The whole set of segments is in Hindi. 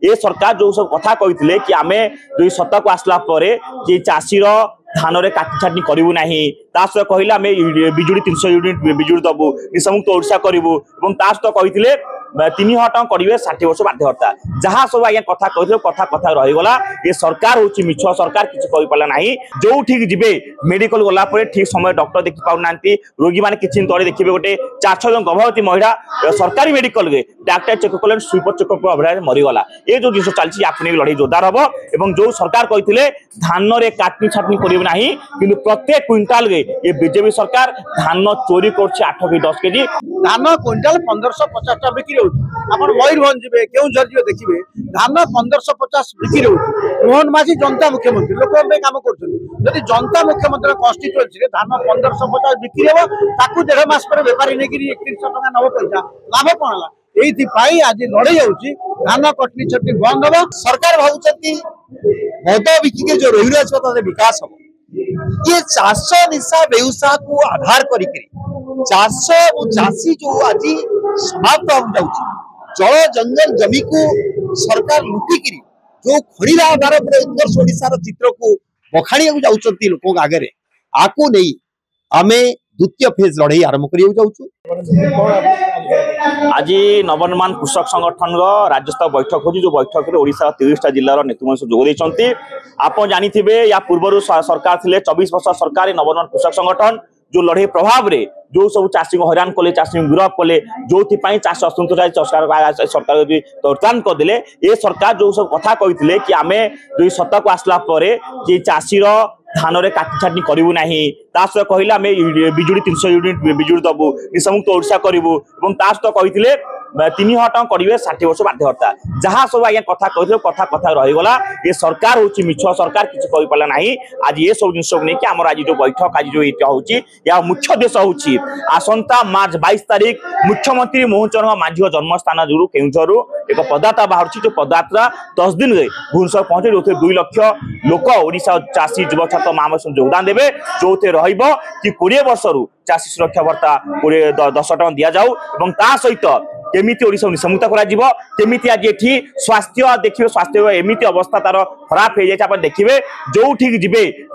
ए सरकार जो सब कथा कहते कि आम जो सत्ता को आसला कि चाषीर धान में काटी छाटनी करूँ ना सहित कहले आम बिजुड़ी 300 यूनिट बिजुड़ी दबू निशामुक्त ओडिशा करूँ सहित कहते 3000 टଙ୍କା करेंगे 60 वर्ष बाध्यता जहाँ सब आज्ञा कथा कहते कथा कथा रहीगला ये सरकार हूँ मिछ सरकार किसी कहीपारा ना जो ठीक जी मेडिकल गलापर ठीक समय डॉक्टर देखी पाऊना रोगी मैंने किसी तले देखिए गोटे 4-6 जन गर्भवती महिला सरकारी मेडिकल डाक्टर चेक कले सुपर चेकअप अभाव मरीगला ये जो जिन चलती आपको नहीं लड़ाई जोरदार हम और जो सरकार कहते धान में काटनी छाटनी करेंगे ना कि प्रत्येक क्विंटाल ये बीजेपी सरकार धान चोरी कर 8 कि 10 केजी धान क्विंटाल 1550 टका बिक्री होती मयूरभंज जी केउझर जी देखिए धान 1550 बिक्री होती मोहन माझी जनता मुख्यमंत्री लोक कम कर जनता मुख्यमंत्री कन्स्टिट्यूएंसी धान 1550 बिक्री हम ताकू 1.5 मास पर बेपारी नहीं 3100 टका नब पैसा लाभ कौन है ये आज लड़ाई होती धान कटनी छटनी बंद हम सरकार भावुं मद बिकिक जो रही रहा विकास हम ये चाष निशा बेउसा को आधार कर चाष और चाषी जो आज समाप्त हो जल जंगल जमी को सरकार लुटिक जो खड़ी आधार पर उत्कर्ष ओडिशार चित्र को बखाणी जाऊँच लोक आगे आपको नहीं आम द्वितीय फेज लड़ाई आरंभ कर आज नवनिर्माण कृषक संगठन राज्यस्तरीय बैठक हो जो बैठक में ओडिशा 30टा जिलार नेतृत्व जोगदे आप जानी या पूर्व सरकार थे 24 वर्ष सरकार नवनिर्माण कृषक संगठन जो लड़े प्रभाव रे जो सब चाषी को हैरान कले चाषी गिरफ कले जो चाष असंतोष सरकार तर्तान करदे ये सरकार जो सब कथा कहते कि आम जो सत्ता को आसला कि चाषीर धान में काटी छाटनी करूँ ना सहित कहले आम बिजुड़ी 300 यूनिट बिजुड़ी दबू निशामुक्त ओडिशा करूँ सहित कहते 3000 टଙ୍କା करेंगे 60 वर्ष बाध्यता जहाँ सब आज्ञा कथा कहते कथा कथा रहीगला ये सरकार हूँ मिछ सरकार किसी कहीपारा ना आज ये सब जिन को लेकिन आम आज जो बैठक आज जो या मुख्य उद्देश्य हूँ आसंता मार्च 22 तारीख मुख्यमंत्री मोहन चरण माझी जन्मस्थान जो केउझर एक पदयात्रा बाहर जो पदयात्रा 10 दिन भुवनेश्वर पहुंचे जो 2 लाख लोक ओडिशा चाषी युवक छात्र महामंच योगदान देवे जो कि 20 वर्ष चाषी सुरक्षा भत्ता 10 टଙ୍କା दि जाऊ सहित केमिति ओडिशा निशामुक्त करमिति आज ये स्वास्थ्य देखिए स्वास्थ्य एमती अवस्था तार खराब हो जाए देखिए जो ठीक जी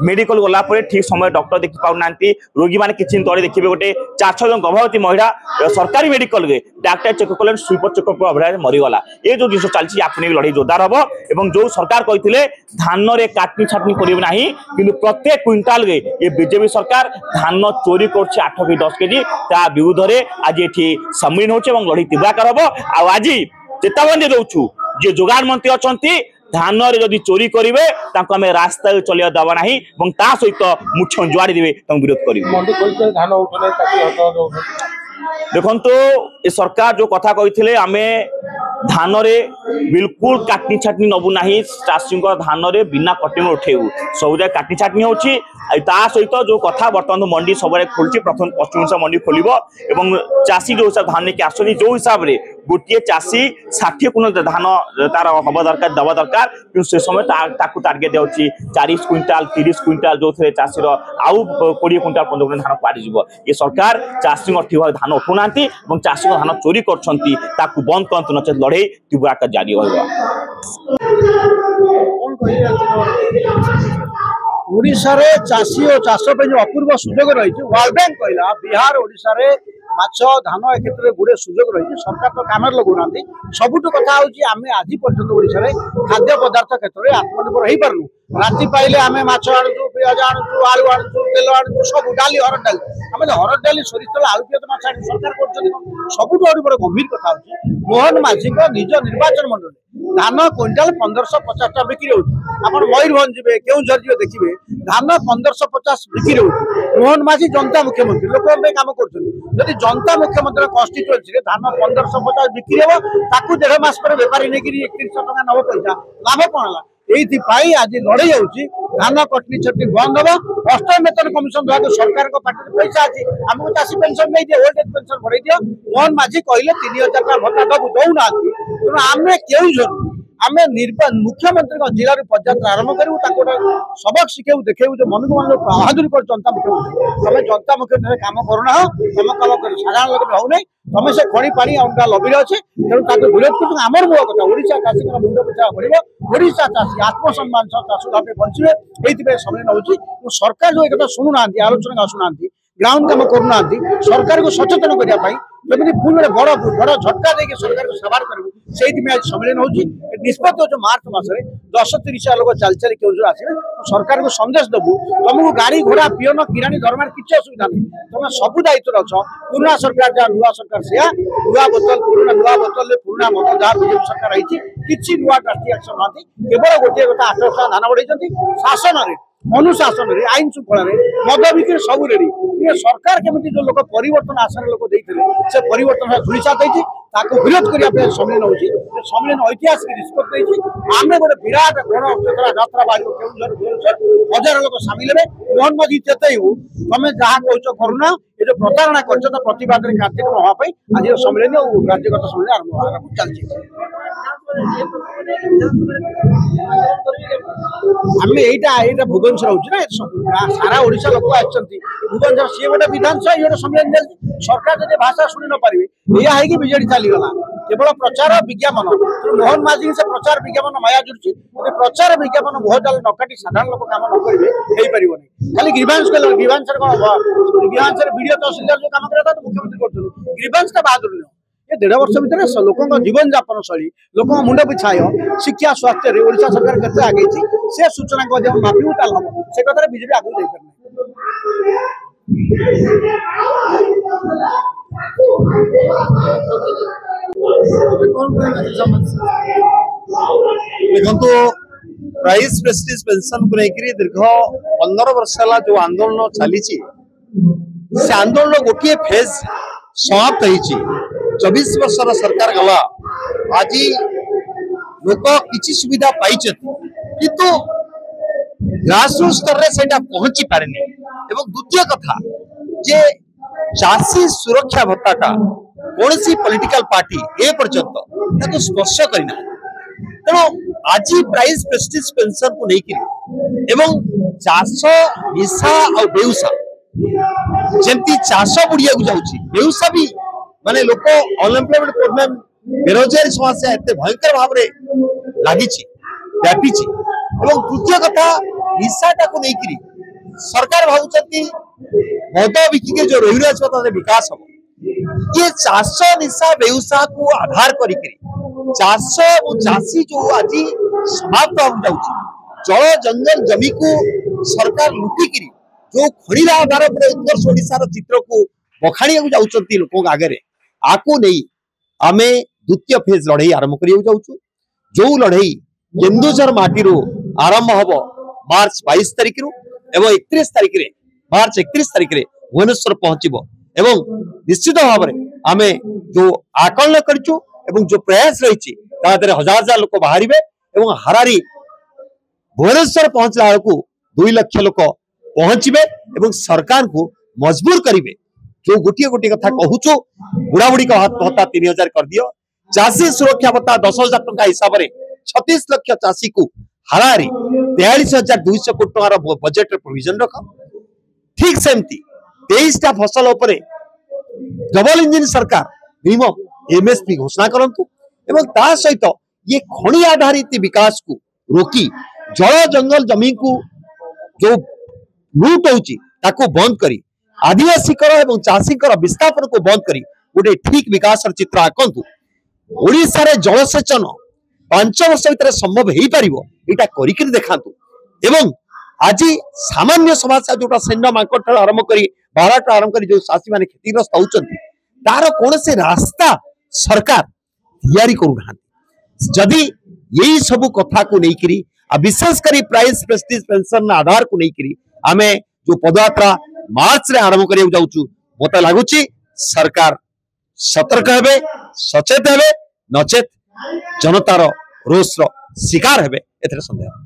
मेडिकल गलापर ठीक समय डॉक्टर देखी पाऊना रोगी मैंने किसी तले देखिए गोटे 4-6 जन गर्भवती महिला सरकारी मेडिकल डाक्टर चेक कले सुपर चेकअप अभाव मरीगला ये जो जिन चलती आपको नहीं लड़ाई जोरदार हम और जो सरकार कहते धान में काटनी छाटनी करेंगे ना कि प्रत्येक क्विंटाल ये बीजेपी सरकार धान चोरी कर 8 कि 10 केजी विरुद्ध में आज ये सम्मिलन हो लड़ाई तीव्रकार हम आज चेतावनी दौचु जे जोगान मंत्री अच्छा धान जदि चोरी करेंगे आम रास्ता चलिया दबा ना सहित मुख्य जुआड़ी देवे विरोध करेंगे देखो ये सरकार जो कथा कहते आम धान बिल्कुल काटनी छाटनी नबू ना चाषी धान में बिना कटिंग उठेबू सब जगह काटनी छाटनी होची सहित जो कथा बर्तमान मंडी सब खोलुची प्रथम पश्चिम ओडिशा मंडी खोल चाषी जो हिसाब धान लेकिन आसुनी जो हिसाब से गोटे चाषी 60 कुंटल धान तार हम दरकार दवा दरकार कि से समय टार्गेट होची 40 क्विंटाल 30 क्विंटाल जो थे चाषीर आउ 20 क्विंटाल 15 क्विंटाल धान पाड़ी ये सरकार चाषी ठीक भाव धान उठुना चाषी धान चोरी कर बंद करते नचेत लड़े तीव्र आकार जारी ओडिशा रे चाषी और चाष जो अपूर्व सुजोग रही वर्ल्ड बैंक कहला बिहार ओडिशा रे माछ धान ए क्षेत्र में गुड़े सुजोग रही सरकार तो काम लगौना सबुठ कथा आम आज पर्यटन ओडिशा रे खाद्य पदार्थ क्षेत्र में आत्मनिर्भर हो पार्नु राति पाइले आम माछ आणुचु पियाज आणुचु आलू आणुचु तेल आणुचु सब डाली हरड डाली आम हरड डाली सोरिष तेल आलू पियाज माछ आनी सरकार कर सबुठ बड़ गंभीर कथा मोहन माझी निज निर्वाचन मंडल धान क्विंटाल 1550 टका बिक्री होती मयूरभंज जी केउझर जी देखिए धान 1550 बिक्री होती मोहन माझी जनता मुख्यमंत्री लोक कम कर जनता मुख्यमंत्री कन्स्टिट्यूएंसी धान 1550 बिक्री हम ताकू 1.5 मास पर बेपारी नहीं 3100 टका नब पैसा लाभ कौन है ये आज लड़ाई होती धान कटनी छटनी बंद हम अष्टम वेतन कमिशन द्वारा सरकार पार्टी पैसा अच्छी आमको चाषी पेंशन नहीं दिए ओल्ड एज पेंशन बढ़ाई दियो मोहन माझी कहले 3000 टका भत्ता दबू दौना तेणु आम केउझर आमे मुख्यमंत्री जिला पदयात्रा आरंभ करूँ सबक शिखेबू देखेबू जो मन को मन बहादुरी कर जनता मुख्यमंत्री तुम जनता मुख्यमंत्री काम करूना तुम कम कर साधारण लोक होना तुम से खड़ी पानी अंका लबी अच्छे तेणु विरोध कर आमर मूल कथा ओडिशा चाषी मुंड पिछा बढ़ ओडिशा चाषी आत्मसम्मान चाष भाव बचे ये सम्मेलन हो सरकार जो एक शुणुना आलोचना आसुना ग्राउंड काम करूना सरकार को सचेतन करने जमी पुणी बड़ बड़ झटका देके सरकार को साबार करूँ से आज सम्मेलन हो निष्पत्ति हो मार्च मसरे 10-30 लोग चल चल केउझर आसवे सरकार को संदेश देवु तुमको गाड़ी घोड़ा पियन किराणी दरमार किसी असुविधा नहीं तुम सब दायित्व अच्छ पुराना सरकार जहाँ नुआ सरकार से नुआ बोतल पुराना पुराना मत जहाँ बीजेपी सरकार आई किसी नुआ ड्रास्टिक एक्शन ना केवल गोटे कथा 8 वर्ष धान बढ़ाई शासन अनुशासन आईन श्रृंखला मद बिक्री सब रेडी सरकार केमी जो लोक परिवर्तन आशा लोक से परिवर्तन धूलिसा विरोध करने सम्मेलन हो सम्मेलन ऐतिहासिक निष्पत्ति आम गोटे विराट गण यात्रा बाहर हजार लोग सामिल हे मोहन मजी चेतु तुम जहाँ कह करूना ये जो प्रतारणा कर प्रतिवाद कार्यक्रम हाँपाई आज सम्मेलन और राज्यगत सम्मेलन आरंभ चलती आम यही भुवनेश्वर ना सारा ओडिशा लोक आसछंती भुवनेश्वर सी गोटे विधानसभा ये गोटे सम्मेलन चलती सरकार जब भाषा शुणी न पारे यह है बिजेडी चलीगला केवल प्रचार विज्ञापन मोहन माझी से प्रचार विज्ञापन माया जुड़ी प्रचार विज्ञापन बहुत जाल न काटी साधारण लोक काम न करेंगे हो पार खाली ग्रीवांस ग्रीवांस ग्रीवांस वीडियो तहसीलदार जो काम करता मुख्यमंत्री कर ग्रीवांस बहादुर नुह ये 1.5 वर्ष भितर लोक जीवन यापन शैली लोक मुंड पिछा शिक्षा स्वास्थ्य ओडिशा सरकार केते आगे से सूचना को जब माफी उताल हम से कथा बीजेपी आगे जाई देखो प्राइस प्रेस्टिज पेंशन को लेकर दीर्घ 15 वर्ष जो आंदोलन चली से आंदोलन गोटे फेज समाप्त हो 24 वर्षर सरकार गला आज लोक किसी सुविधा पाई किंतु ग्रासरूट स्तर से पहुंची पारे द्वितीय कथा जे चाषी सुरक्षा भत्ता कौन सी पॉलिटिकल पार्टी ए पर्यंत स्पर्श करना तेणु आज प्राइस प्रेस्टिज पेंशन को लेकर चाष निशा और बेउसा जमती चाष बुड़िया जाऊँगी बेउसा भी माने लोक अनएम्प्लॉयमेंट प्रोग्राम बेरोजगारी समस्या एत भयंकर भाव में लगी व्यापी द्वितीय कथा निशाटा को लेकर सरकार भावुं मद बिकिक जो रही अस्पताल विकास हम ये चाष निशा बेउसा को आधार कर चाष और चाषी जो आज समाप्त हो जल जंगल जमी को सरकार लुटिक जो खणिर आधार पर उत्कर्ष ओडिशार चित्र को बखाणिया जाऊँच लोक आगे आको नहीं आमे द्वितीय फेज लड़ाई आरंभ करिया जो लड़ाई केन्दुझर माटी आरंभ हम मार्च 22 तारिख एवं 31 तारिख मार्च 31 तारिख भुवनेश्वर पहुंचब एवं निश्चित भाव में आम जो आकलन करूँ जो प्रयास रही हजार हजार लोक बाहर हारारी भुवनेश्वर पहुंचला बेलू 2 लाख लोक पहुंचे सरकार को मजबूर करेंगे जो गोटे गोटे कथा कहूँ बुढ़ा बुढ़ी भत्ता 3000 कर दियो चाषी सुरक्षा भत्ता 10,000 टंका हिसाब से 36 लाख चाषी को हारारी 43,200 कोटी टंकार बजेट प्रोविजन रख ठीक सेमती 23टा फसल डबल इंजिन सरकार मिनिमम एमएसपी घोषणा करंतु एवं ता सहित ये खनि आधारित विकास को रोकी जल जंगल जमी को जो लूट होची बंद करी आदिवासी एवं चाषी विस्थापन को बंद करी गोटे ठीक विकास चित्र आंकतु ओडिशा रे जलसेचन 5 वर्ष भीतर संभव हो पार यहाँ कर देखातु एवं आज सामान्य समस्या जोटा सेंड मांकड़ आरंभ कर बाराटा आरंभ कर जो चाषी मैंने क्षतिग्रस्त होती तार कौन से रास्ता सरकार तैयारी करूना जदि यही सब कथा को लेकर विशेषकर प्राइस प्रेस्टिज पेंशन आधार को लेकर आम जो पदयात्रा मार्च रे आरंभ करिया जाउछु मत लागुची सरकार सतर्क हेबे सचेत हेबे नचेत जनतार रोष शिकार हेबे एथरे संदेह।